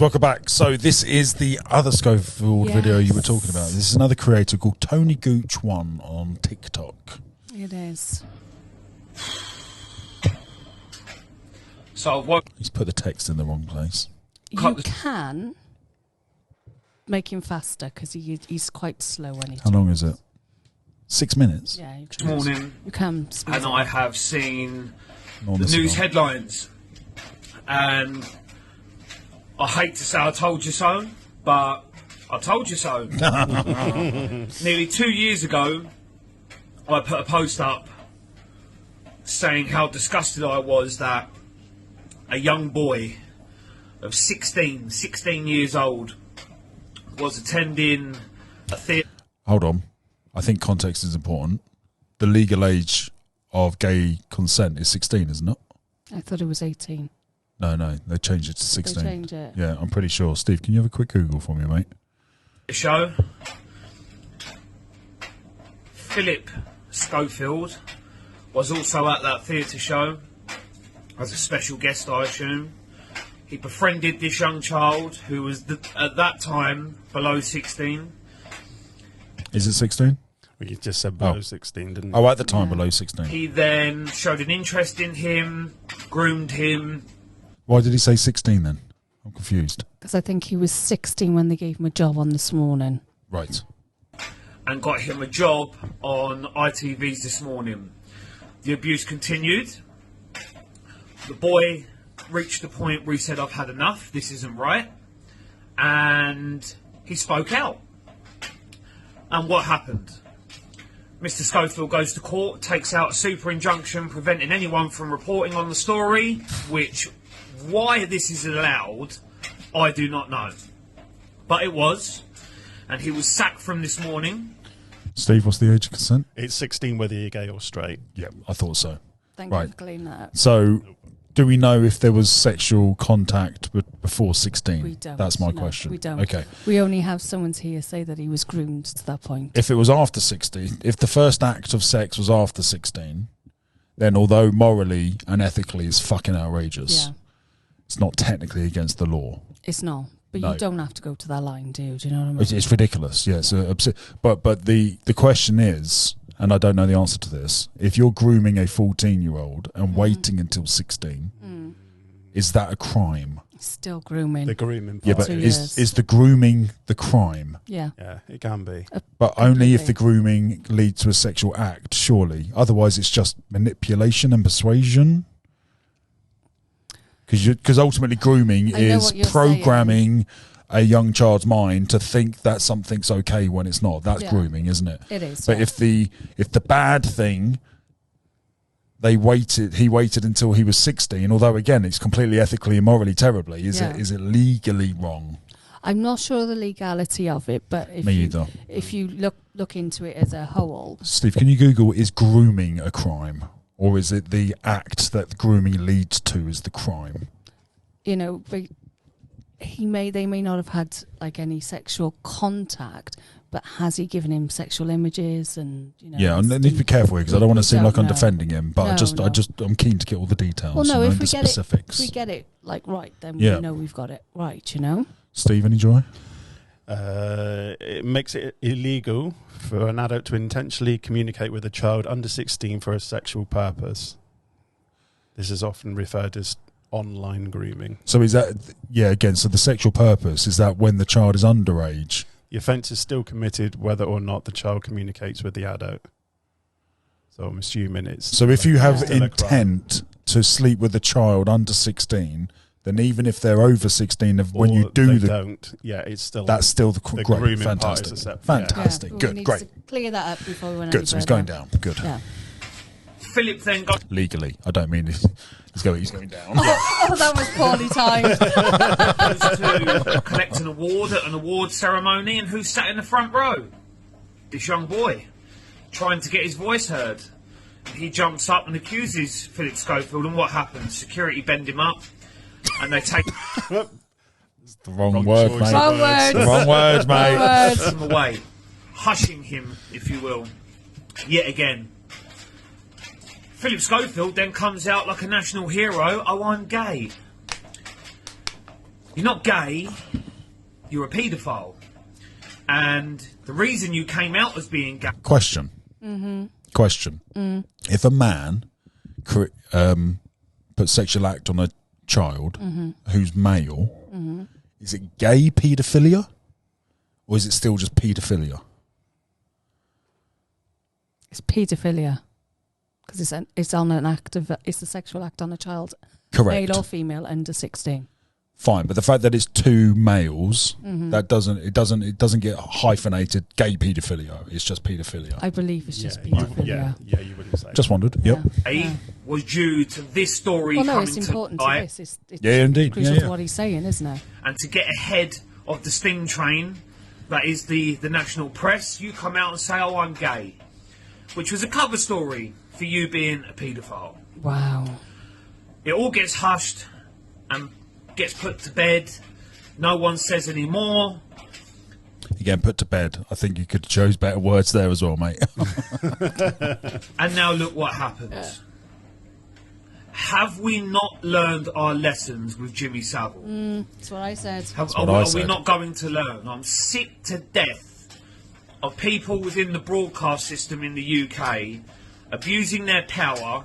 Welcome back. So this is the other Schofield video you were talking about. This is another creator called Tony Gooch1 on TikTok. It is. So what? He's put the text in the wrong place. You can make him faster because he's quite slow when he talks. How long is it? 6 minutes? Yeah, you This morning, you can speed and it. I have seen the Enormous news amount. headlines, and I hate to say I told you so, but I told you so. Nearly 2 years ago, I put a post up saying how disgusted I was that a young boy of 16 years old was attending a theatre. Hold on. I think context is important. The legal age of gay consent is 16, isn't it? I thought it was 18. No, they changed it to 16. They changed it. Yeah, I'm pretty sure. Steve, can you have a quick Google for me, mate? Show. Phillip Schofield was also at that theatre show as a special guest, I assume. He befriended this young child who was at that time below 16. Is it 16? Well, you just said below 16, didn't you? Oh, at the time, below 16. He then showed an interest in him, groomed him. Why did he say 16 then? I'm confused. Because I think he was 16 when they gave him a job on This Morning. Right. And got him a job on ITV's This Morning. The abuse continued. The boy reached the point where he said, I've had enough, this isn't right. And he spoke out. And what happened? Mr. Schofield goes to court, takes out a super injunction preventing anyone from reporting on the story, which, why this is allowed, I do not know. But it was. And he was sacked from This Morning. Steve, what's the age of consent? It's 16 whether you're gay or straight. Yeah, I thought so. Thank Right. you for cleaning that up. So, do we know if there was sexual contact before 16? We don't. That's my No, question. We don't. Okay. We only have someone's here say that he was groomed to that point. If it was after 16, if the first act of sex was after 16, then although morally and ethically it's fucking outrageous, Yeah. it's not technically against the law. It's not. But No. you don't have to go to that line, do you? Do you know what I mean? It's ridiculous. Yeah, it's but the question is, and I don't know the answer to this, if you're grooming a 14-year-old and waiting until 16, is that a crime? Still grooming. The grooming part. Yeah, but 2 is years. the grooming the crime? Yeah. Yeah, it can be. But only if Completely. the grooming leads to a sexual act, surely. Otherwise, it's just manipulation and persuasion. Because ultimately, grooming I know is what you're programming a young child's mind to think that something's okay when it's not. That's Yeah. grooming, isn't it? It is. But yeah. if the bad thing, he waited until he was 16. Although again, it's completely ethically and morally terribly. Is Yeah. it legally wrong? I'm not sure the legality of it, but if Me you, either. if you look into it as a whole, Steve, can you Google, is grooming a crime? Or is it the act that grooming leads to is the crime? you know, but they may not have had like any sexual contact, but has he given him sexual images and Yeah, I need to be careful because I don't want to seem like I'm know. defending him, but No, I'm keen to get all the details. Well, no, you know, if the we get specifics. if we get it like right, then Yeah. we know we've got it right. You know. Steve, any joy? It makes it illegal for an adult to intentionally communicate with a child under 16 for a sexual purpose. This is often referred as online grooming. So is that, again, so the sexual purpose, is that when the child is underage? The offence is still committed whether or not the child communicates with the adult. So I'm assuming it's... So if you have still a crime. intent to sleep with a child under 16, then even if they're over 16, when you Or do they the... don't, yeah, it's still... That's still the the great, grooming part is fantastic. a separate- Fantastic, Yeah, good, we need great. to clear that up before we went Good, so he's going down, good. Yeah. Philip then got Legally, I don't mean he's going down. Oh, that was poorly timed. to collect an award at an award ceremony, and who sat in the front row? This young boy, trying to get his voice heard. He jumps up and accuses Phillip Schofield, and what happens? Security bend him up, and they take The wrong Wrong word, choice mate. of Wrong words. The wrong word, mate. Words. him away, hushing him, if you will, yet again. Phillip Schofield then comes out like a national hero. Oh, I'm gay. You're not gay, you're a paedophile. And the reason you came out as being gay... Question. Question. If a man puts sexual act on a child who's male, is it gay paedophilia? Or is it still just paedophilia? It's paedophilia. Because it's on an act of... It's a sexual act on a child. Correct. Male or female under 16. Fine, but the fact that it's two males, that doesn't get hyphenated gay paedophilia. It's just paedophilia. I believe it's just paedophilia. Yeah, you wouldn't say. Just wondered. Yep. Yeah. Was due to this story Well, no, coming it's important to to light, this. It's Yeah, indeed. crucial Yeah, to what he's saying, isn't it? and to get ahead of the steam train, that is the national press, you come out and say, oh, I'm gay, which was a cover story for you being a paedophile. Wow. It all gets hushed and gets put to bed. No one says any more. Again, put to bed. I think you could chose better words there as well, mate. And now look what happens. Have we not learned our lessons with Jimmy Savile? That's what I said. Are we not going to learn? I'm sick to death of people within the broadcast system in the UK abusing their power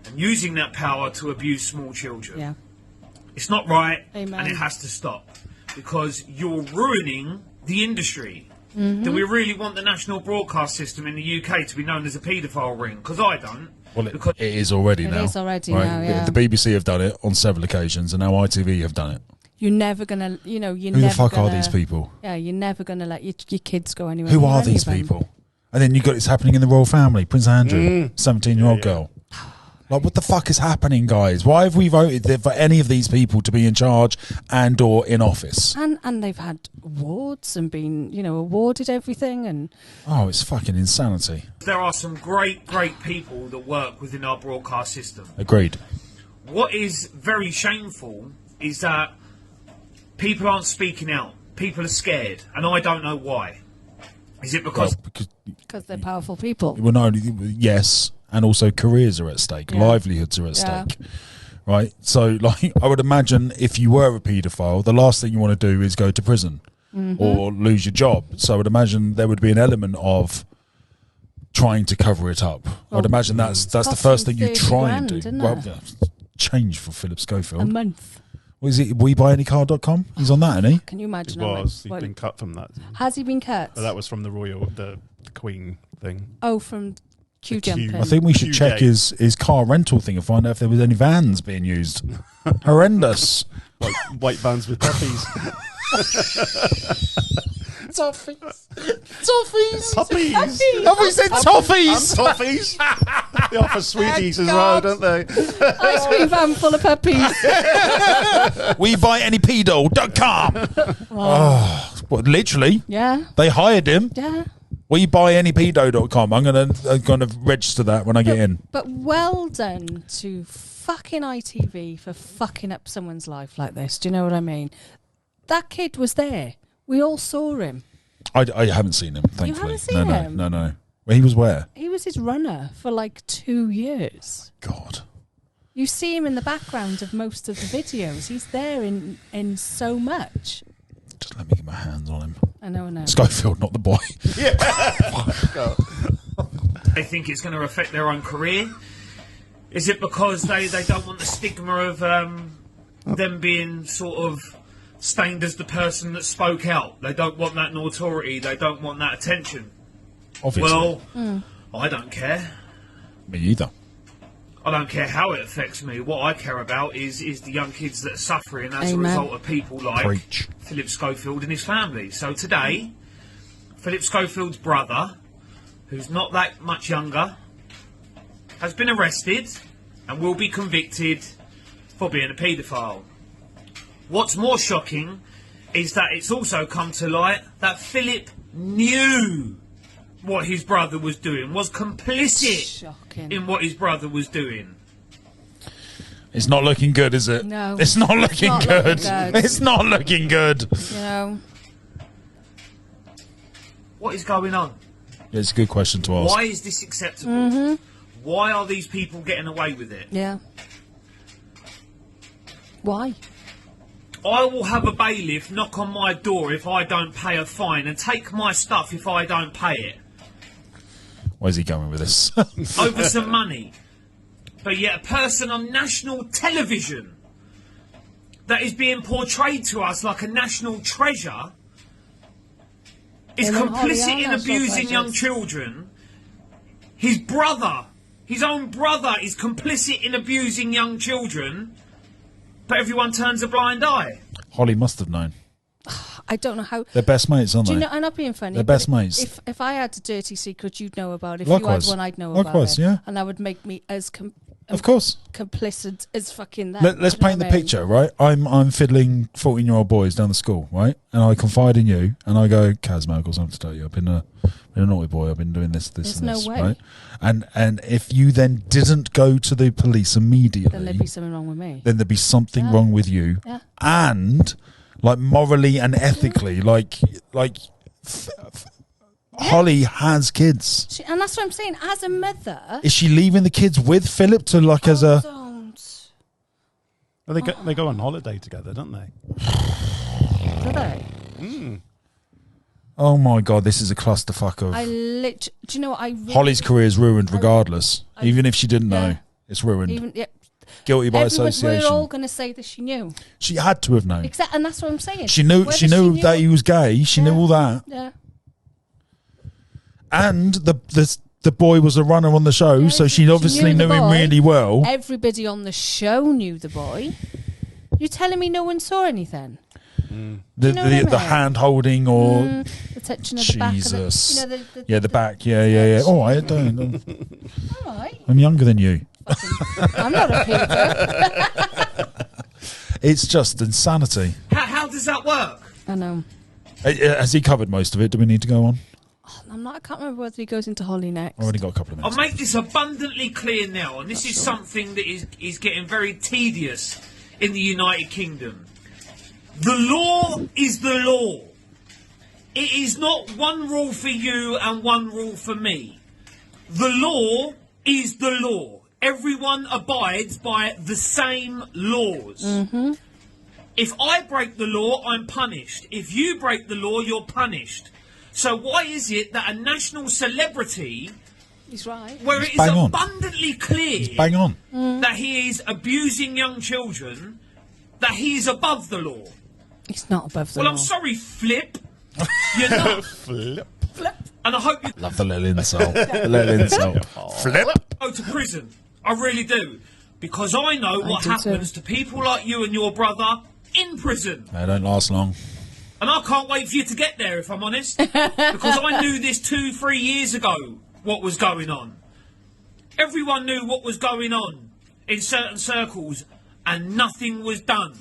and using that power to abuse small children. Yeah. It's not right, Amen. and it has to stop, because you're ruining the industry. Do we really want the national broadcast system in the UK to be known as a paedophile ring? Because I don't. Well, because it is already It now. is already right? now, yeah. The BBC have done it on several occasions, and now ITV have done it. You're never going to, you're Who never the fuck gonna, are these people? Yeah, you're never going to let your kids go anywhere. Who near are any these of them. people? And then you got it's happening in the royal family. Prince Andrew, 17-year-old girl. Like, what the fuck is happening, guys? Why have we voted for any of these people to be in charge and or in office? And they've had awards and been, awarded everything. And Oh, it's fucking insanity. there are some great people that work within our broadcast system. Agreed. What is very shameful is that people aren't speaking out. People are scared, and I don't know why. Is it because... because they're powerful people. Well, no, yes, and also careers are at stake, Yeah. livelihoods are at Yeah. stake, right? So, like, I would imagine if you were a paedophile, the last thing you want to do is go to prison or lose your job. So, I would imagine there would be an element of trying to cover it up. Well, I'd imagine that's the cost first him thing you 30 try and grand, do. isn't Well, it? change for Phillip A Schofield. month. What is it? WeBuyAnyCar.com? He's on that, isn't he? Can you He imagine? was. He's What- been cut from that. Has he been cut? But that was from the Queen thing. Oh, from queue jumping. I think we should check Q-gate. his car rental thing and find out if there was any vans being used. Horrendous. White vans with puppies. Toffees. Toffees. Puppies. Have we said toffees? Toffees. They offer sweeties as well, don't they? Ice cream van full of puppies. WeBuyAnyPedo.com. Oh, well, literally, Yeah. they hired him. Yeah. WeBuyAnyPedo.com. I'm gonna register that when I get in. But well done to fucking ITV for fucking up someone's life like this. Do you know what I mean? That kid was there. We all saw him. I haven't seen him, thankfully. haven't seen him? No. Well, he was where? He was his runner for like 2 years. God. You see him in the background of most of the videos. He's there in so much. Just let me get my hands on him. I know. Schofield, not the boy. they think it's going to affect their own career? Is it because they don't want the stigma of them being sort of stained as the person that spoke out? They don't want that notoriety. They don't want that attention. Obviously. Well, I don't care. Me either. I don't care how it affects me. What I care about is the young kids that are suffering as Amen. a result of people like Preach. Phillip Schofield and his family. So today, Phillip Schofield's brother, who's not that much younger, has been arrested and will be convicted for being a paedophile. What's more shocking is that it's also come to light that Phillip knew what his brother was doing, was complicit Shocking. in what his brother was doing. It's not looking good, is it? No. It's not looking not good. looking good. It's not looking good. You know. What is going on? It's a good question to ask. Why is this acceptable? Why are these people getting away with it? Yeah. Why? I will have a bailiff knock on my door if I don't pay a fine and take my stuff if I don't pay it. Where's he going with this? Over some money. But yet a person on national television that is being portrayed to us like a national treasure is complicit in abusing young children. His brother, his own brother, is complicit in abusing young children, but everyone turns a blind eye. Holly must have known. I don't know how. They're best mates, aren't Do you they? know, I'm not being funny. They're best mates. If I had a dirty secret, you'd know about it. If Likewise. you had one, I'd know Likewise, about it. yeah. And that would make me as Of course. complicit as fucking that. Let's you know paint the what I mean? picture, right? I'm fiddling 14-year-old boys down the school, right? And I confide in you, and I go, Kaz, mate, I've got something to tell you. I've been a naughty boy. I've been doing this, There's and no this, way. right? And if you then didn't go to the police immediately, Then there'd be something wrong with me. then there'd be something Yeah. wrong with you, Yeah. and like morally and ethically, Holly has kids. And that's what I'm saying. As a mother, Is she leaving the kids with Philip to like as a? don't. Well, they go on holiday together, don't they? Do they? Oh my god, this is a clusterfuck of. Do you know what I? Really, Holly's career is ruined regardless. Even if she didn't know, Yeah. it's ruined. Even Guilty by everyone, association. we're all going to say that she knew. She had to have known. Exactly, and that's what I'm saying. She knew. Whether She knew that he was gay. She knew Yeah. all that. Yeah. And the boy was a runner on the show, Yeah, so she she obviously knew the knew him boy. really well. Everybody on the show knew the boy. You're telling me no one saw anything? The you know what I the mean? hand holding or The touching of the back. Jesus. Of the, yeah, the back. Yeah. Oh, I don't. All right. I'm younger than you. I'm not a Peter. It's just insanity. How does that work? I know. Has he covered most of it? Do we need to go on? I can't remember whether he goes into Holly next. I've already got a couple of I'll minutes. make this abundantly clear now, and this is something that is getting very tedious in the United Kingdom. The law is the law. It is not one rule for you and one rule for me. The law is the law. Everyone abides by the same laws. Mm-hmm. If I break the law, I'm punished. If you break the law, you're punished. So why is it that a national celebrity, He's right. where it is bang on. abundantly clear Bang on. that he is abusing young children, that he is above the law? He's not above the Well, law. I'm sorry, Flip. You're not. Flip. And I hope you Love the little insult. The little insult. Flip. go to prison. I really do. Because I know what do too. happens to people like you and your brother in prison. They don't last long. And I can't wait for you to get there, if I'm honest. Because I knew this 2-3 years ago, what was going on. Everyone knew what was going on in certain circles, and nothing was done.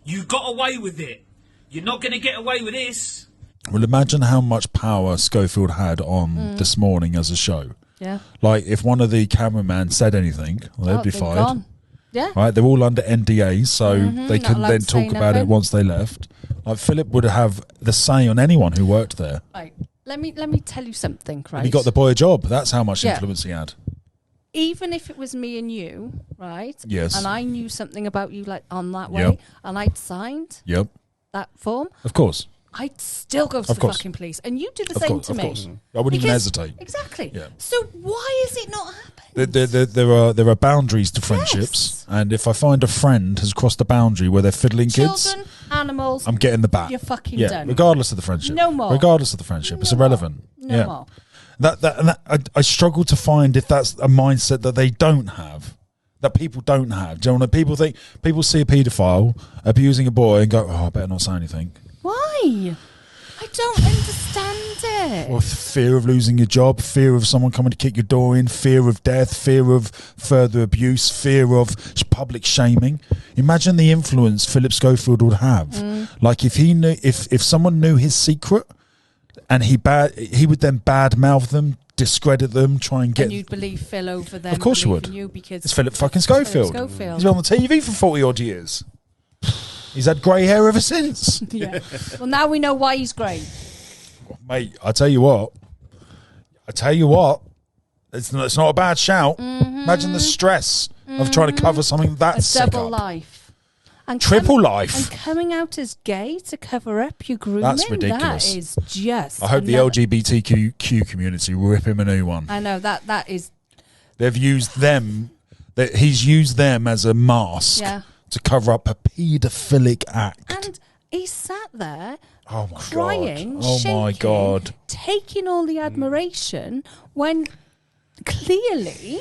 You got away with it. You're not going to get away with this. Well, imagine how much power Schofield had on This Morning as a show. Yeah. Like, if one of the cameramen said anything, well, they'd be they're fired. gone. Yeah. Right? They're all under NDAs, so they not couldn't allowed then to say talk about it nothing. once they left. Like, Philip would have the say on anyone who worked there. Right. Let me tell you something, right? And he got the boy a job. That's how much Yeah. influence he had. Even if it was me and you, right? Yes. And I knew something about you like on that way, Yep. and I'd signed Yep. that form, Of course. I'd still go to Of the course. fucking police, and you do the Of same course. to Of me. course. I wouldn't even Because- hesitate. Exactly. Yeah. So why is it not happening? There are boundaries to friendships, and if I find a friend has crossed a boundary where they're fiddling kids, Children, animals, I'm getting the bat. you're fucking yeah, done. regardless of the friendship. No more. Regardless of the friendship, it's No more. irrelevant. No yeah. more. I struggle to find if that's a mindset that they don't have, that people don't have. Do you know what people see a paedophile abusing a boy and go, "Oh, I better not say anything." Why? I don't understand it. Or fear of losing your job, fear of someone coming to kick your door in, fear of death, fear of further abuse, fear of public shaming. Imagine the influence Phillip Schofield would have. Like if he knew, if someone knew his secret, and he would then badmouth them, discredit them, try and get. And you'd believe Phil over them. Of course you would. believing You because It's Philip fucking Schofield. Philip Schofield. He's been on the TV for 40 odd years. He's had grey hair ever since. Yeah. Well, now we know why he's great. Mate, I tell you what. It's not a bad shout. Imagine the stress of trying to cover something that A sick double up. life. And Triple life. And coming out as gay to cover up your grooming. That's ridiculous. That is just. I hope the LGBTQ community will rip him a new one. I know that is. They've used them. He's used them as a mask to cover up a paedophilic act. And he sat there. Oh my crying, God. Oh shaking, my God. taking all the admiration when clearly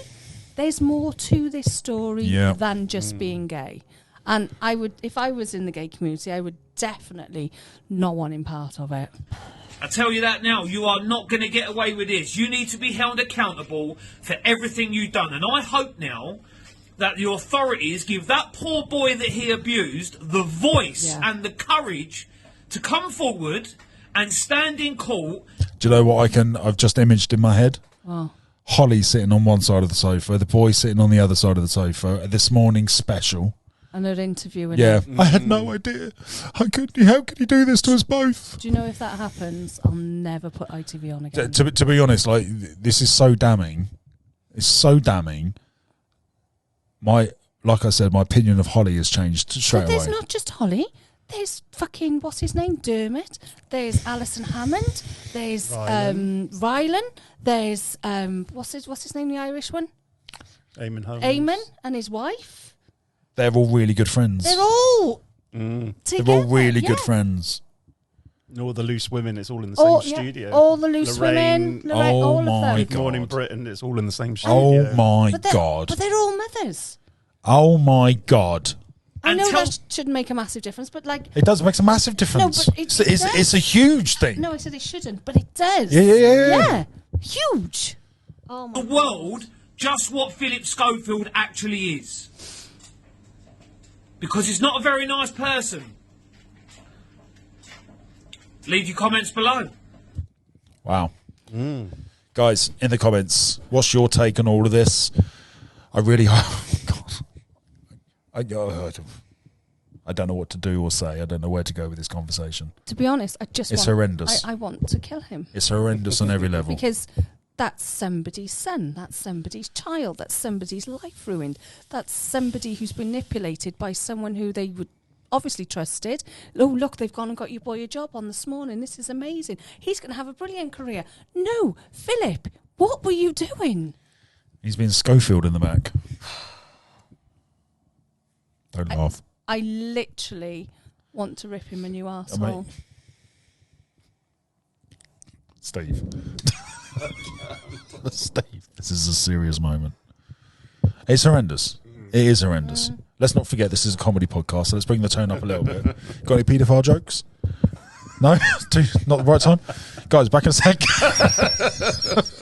there's more to this story than just being gay. And I would, if I was in the gay community, I would definitely not want him part of it. I tell you that now, you are not going to get away with this. You need to be held accountable for everything you've done. And I hope now that the authorities give that poor boy that he abused the voice and the courage to come forward and stand in court. Do you know what I've just imaged in my head? Oh. Holly sitting on one side of the sofa, the boy sitting on the other side of the sofa at this morning's special. And they're interviewing him. I had no idea. How could you do this to us both? Do you know if that happens, I'll never put ITV on again. To be honest, like, this is so damning. It's so damning. Like I said, my opinion of Holly has changed straight away. But there's not just Holly. There's fucking, what's his name? Dermot. There's Alison Hammond. There's Rylan. There's what's his name? The Irish one. Eamon and his wife. They're all really good friends. They're all together. They're all really good friends. And all the loose women, it's all in the same studio. All the loose women. Lorraine, all of them. Good Morning Britain, it's all in the same studio. Oh my God. But they're all mothers. Oh my God. I know that shouldn't make a massive difference, but like... It does make a massive difference. No, but it's a huge thing. No, I said it shouldn't, but it does. Yeah. Huge. Oh my the world just what Phillip Schofield actually is. Because he's not a very nice person. Leave your comments below. Wow. Guys, in the comments, what's your take on all of this? I really... I don't know what to do or say. I don't know where to go with this conversation. To be honest, it's horrendous. I want to kill him. It's horrendous on every level. Because that's somebody's son. That's somebody's child. That's somebody's life ruined. That's somebody who's been manipulated by someone who they would obviously trusted. Oh, look, they've gone and got your boy a job on this morning. This is amazing. He's going to have a brilliant career. No, Phillip, what were you doing? He's been Schofield in the back. Don't laugh. I literally want to rip him a new arsehole. Steve. Steve. This is a serious moment. It's horrendous. It is horrendous. Let's not forget this is a comedy podcast, so let's bring the tone up a little bit. Got any paedophile jokes? No? Not the right time? Guys, back in a sec.